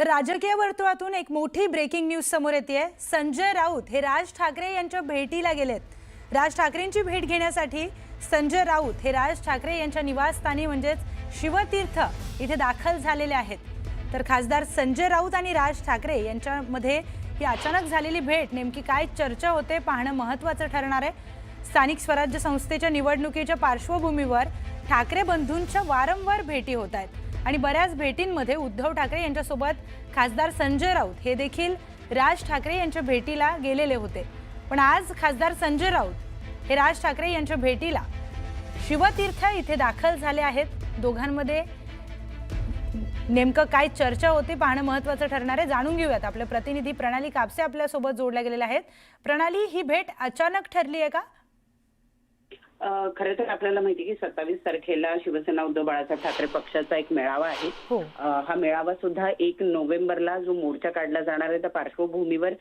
तर राजकीय वर्तुळातून एक मोठी ब्रेकिंग न्यूज समोर येते। संजय राऊत हे राज ठाकरे यांच्या भेटीला गेलेत। राज ठाकरेंची भेट घेण्यासाठी संजय राऊत हे राज ठाकरे यांच्या निवासस्थानी म्हणजे शिवतीर्थ इथे दाखल झालेले आहेत। तर खासदार संजय राऊत आणि राज ठाकरे यांच्यामध्ये ही अचानक झालेली भेट नेमकी काय चर्चा होते पाहणं महत्त्वाचं ठरणार आहे। स्थानिक स्वराज्य संस्थेच्या निवडणुकीच्या पार्श्वभूमीवर ठाकरे बंधूंच्या वारंवार भेटी होत आहेत आणि बऱ्याच भेटींमध्ये उद्धव ठाकरे यांच्यासोबत खासदार संजय राऊत हे देखील राज ठाकरे यांच्या भेटीला गेलेले होते। पण आज खासदार संजय राऊत हे राज ठाकरे यांच्या भेटीला शिवतीर्थ इथे दाखल झाले आहेत। दोघांमध्ये नेमकं काय चर्चा होती पाहणं महत्त्वाचं ठरणार आहे। जाणून घेऊयात। आपले प्रतिनिधी प्रणाली कापसे आपल्या सोबत जोडल्या गेलेल्या आहेत। प्रणाली, ही भेट अचानक ठरली आहे का? खरं तर आपल्याला माहिती की 27 तारखेला शिवसेना उद्धव बाळासाहेब ठाकरे पक्षाचा एक मेळावा आहे। हा मेळावा सुद्धा 1 नोव्हेंबरला जो मोर्चा काढला जाणार आहे त्या पार्श्वभूमीवर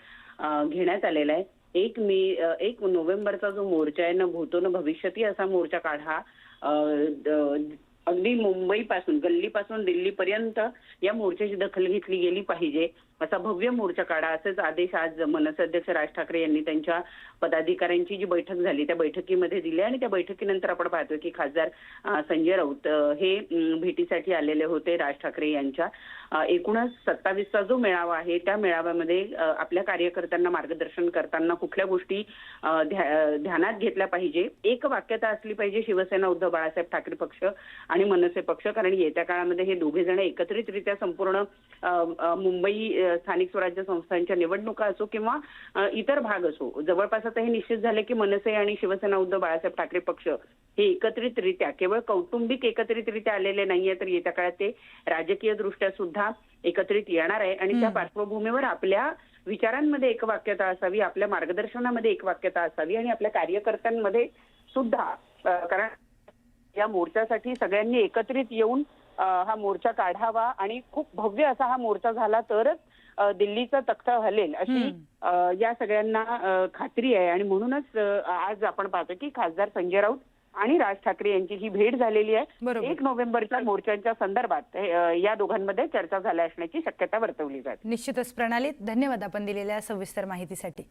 घेण्यात आलेला आहे। 1 नोव्हेंबरचा जो मोर्चा आहे ना भूतो न भविष्यती असा मोर्चा काढा। अगदी मुंबईपासून गल्लीपासून दिल्लीपर्यंत या मोर्चाची दखल घेतली गेली पाहिजे असा भव्य मोर्चा काढा असेच आदेश आज मनसे अध्यक्ष राज ठाकरे यांनी त्यांच्या पदाधिकाऱ्यांची जी बैठक झाली त्या बैठकीमध्ये दिले आणि त्या बैठकीनंतर आपण पाहतोय की खासदार संजय राऊत हे भेटीसाठी आलेले होते राज ठाकरे यांच्या। एकूणच 27चा जो मेळावा आहे त्या मेळाव्यामध्ये आपल्या कार्यकर्त्यांना मार्गदर्शन करताना कुठल्या गोष्टी ध्यानात घेतल्या पाहिजे, एक वाक्यता असली पाहिजे शिवसेना उद्धव बाळासाहेब ठाकरे पक्ष आणि मनसे पक्ष, कारण येत्या काळामध्ये हे दोघे जण एकत्रितरित्या संपूर्ण मुंबई स्थानिक स्वराज्य संस्थांच्या निवडणुका असो किंवा इतर भाग असो जवळपास आता हे निश्चित झाले की मनसे आणि शिवसेना उद्धव बाळासाहेब ठाकरे पक्ष हे एकत्रितरित्या केवळ कौटुंबिक एकत्रितरित्या आलेले नाहीये तर येत्या काळात ते राजकीय दृष्ट्या सुद्धा एकत्रित येणार आहे आणि त्या पार्श्वभूमीवर आपल्या विचारांमध्ये एकवाक्यता असावी, आपल्या मार्गदर्शनामध्ये एकवाक्यता असावी आणि आपल्या कार्यकर्त्यांमध्ये सुद्धा, कारण या मोर्चासाठी सगळ्यांनी एकत्रित येऊन हा मोर्चा काढावा आणि खूप भव्य असा हा मोर्चा झाला तरच दिल्लीचा तख्त हलेल अशी या सगळ्यांना खात्री आहे। आणि म्हणूनच आज आपण पाहतो की खासदार संजय राऊत आणि राज ठाकरे यांची ही भेट झालेली आहे। 1 नोव्हेंबरच्या मोर्चांच्या संदर्भात या दोघांमध्ये चर्चा झाल्या असण्याची शक्यता वर्तवली जाते। निश्चितच प्रणाली, धन्यवाद आपण दिलेल्या सविस्तर माहितीसाठी।